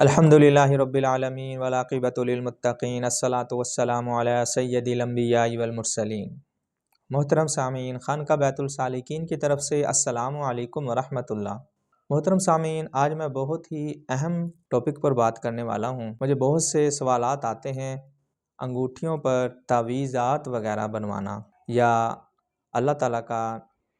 الحمدللہ رب العالمین والعاقبۃ للمتقین الصلاۃ والسلام علی سید الانبیاء والمرسلین۔ محترم سامعین، خانقاہ بیت الصالحین کی طرف سے السلام علیکم ورحمۃ اللہ۔ محترم سامعین، آج میں بہت ہی اہم ٹاپک پر بات کرنے والا ہوں۔ مجھے بہت سے سوالات آتے ہیں انگوٹھیوں پر تعویذات وغیرہ بنوانا یا اللہ تعالیٰ کا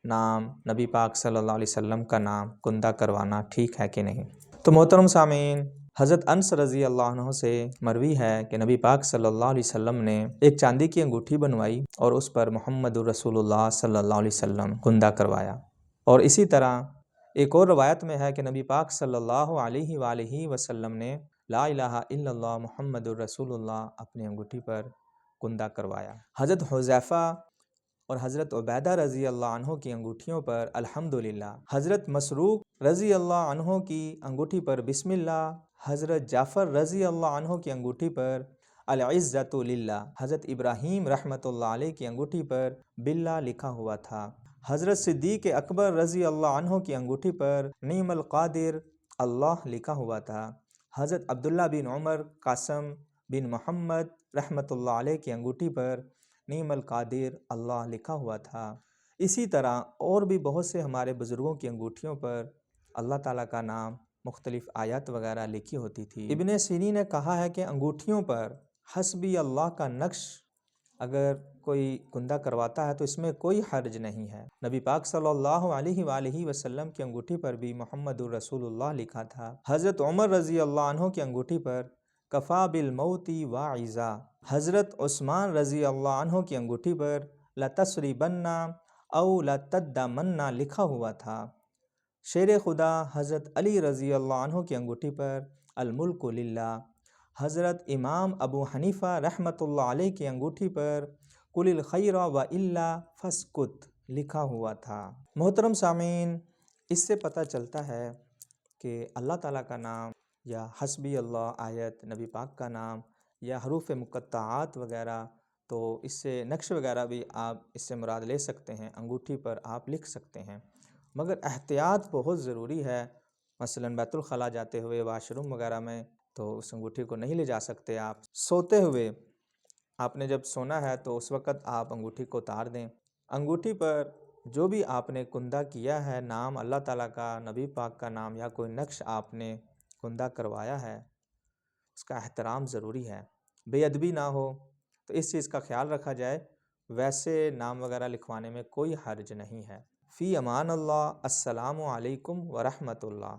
نام، نبی پاک صلی اللہ علیہ وسلم کا نام کندہ کروانا ٹھیک ہے کہ نہیں۔ تو محترم سامعین، حضرت انس رضی اللہ عنہ سے مروی ہے کہ نبی پاک صلی اللہ علیہ وسلم نے ایک چاندی کی انگوٹھی بنوائی اور اس پر محمد الرسول اللہ صلی اللہ علیہ وسلم کندہ کروایا۔ اور اسی طرح ایک اور روایت میں ہے کہ نبی پاک صلی اللہ علیہ وآلہ وسلم نے لا الہ الا اللہ محمد الرسول اللہ اپنی انگوٹھی پر کندہ کروایا۔ حضرت حذیفہ اور حضرت عبیدہ رضی اللہ عنہ کی انگوٹھیوں پر الحمدللہ، حضرت مسروق رضی اللہ عنہ کی انگوٹھی پر بسم اللہ، حضرت جعفر رضی اللہ عنہ کی انگوٹھی پر العزت للہ، حضرت ابراہیم رحمۃ اللہ علیہ کی انگوٹھی پر باللہ لکھا ہوا تھا۔ حضرت صدیق اکبر رضی اللہ عنہ کی انگوٹھی پر نعم القادر اللہ لکھا ہوا تھا۔ حضرت عبداللہ بن عمر قاسم بن محمد رحمۃ اللہ علیہ کی انگوٹھی پر نعم القادر اللہ لکھا ہوا تھا۔ اسی طرح اور بھی بہت سے ہمارے بزرگوں کی انگوٹھیوں پر اللہ تعالیٰ کا نام، مختلف آیات وغیرہ لکھی ہوتی تھی۔ ابن سیرین نے کہا ہے کہ انگوٹھیوں پر حسبی اللہ کا نقش اگر کوئی کندہ کرواتا ہے تو اس میں کوئی حرج نہیں ہے۔ نبی پاک صلی اللہ علیہ وآلہ وسلم کی انگوٹھی پر بھی محمد الرسول اللہ لکھا تھا۔ حضرت عمر رضی اللہ عنہ کی انگوٹھی پر کفا بالموت واعظا، حضرت عثمان رضی اللہ عنہ کی انگوٹھی پر لتسربن او لتدمن لکھا ہوا تھا۔ شیر خدا حضرت علی رضی اللہ عنہ کی انگوٹھی پر الملک للہ، حضرت امام ابو حنیفہ رحمۃ اللہ علیہ کی انگوٹھی پر قل الخیر والا فاسکت لکھا ہوا تھا۔ محترم سامعین، اس سے پتہ چلتا ہے کہ اللہ تعالیٰ کا نام یا حسبی اللہ آیت، نبی پاک کا نام یا حروف مقطعات وغیرہ، تو اس سے نقش وغیرہ بھی آپ اس سے مراد لے سکتے ہیں، انگوٹھی پر آپ لکھ سکتے ہیں، مگر احتیاط بہت ضروری ہے۔ مثلاً بیت الخلاء جاتے ہوئے، واش روم وغیرہ میں، تو اس انگوٹھی کو نہیں لے جا سکتے آپ۔ سوتے ہوئے آپ نے جب سونا ہے تو اس وقت آپ انگوٹھی کو اتار دیں۔ انگوٹھی پر جو بھی آپ نے کندہ کیا ہے، نام اللہ تعالیٰ کا، نبی پاک کا نام یا کوئی نقش آپ نے کندہ کروایا ہے، اس کا احترام ضروری ہے، بے ادبی نہ ہو، تو اس چیز کا خیال رکھا جائے۔ ویسے نام وغیرہ لکھوانے میں کوئی حرج نہیں ہے۔ فی امان اللہ، السلام علیکم ورحمۃ اللہ۔